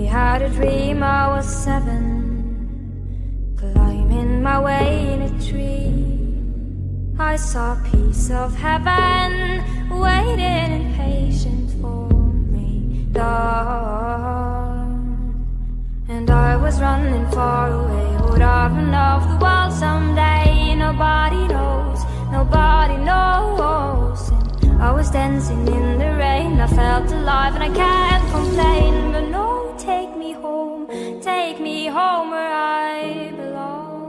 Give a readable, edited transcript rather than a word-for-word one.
Had a dream I was 7, climbing my way in a tree. I saw a piece of heaven waiting impatient for me, dark. And I was running far away, would I run off the world someday? Nobody knows, nobody knows. And I was dancing in the rain, I felt alive and I can't complain. But no, take me home where I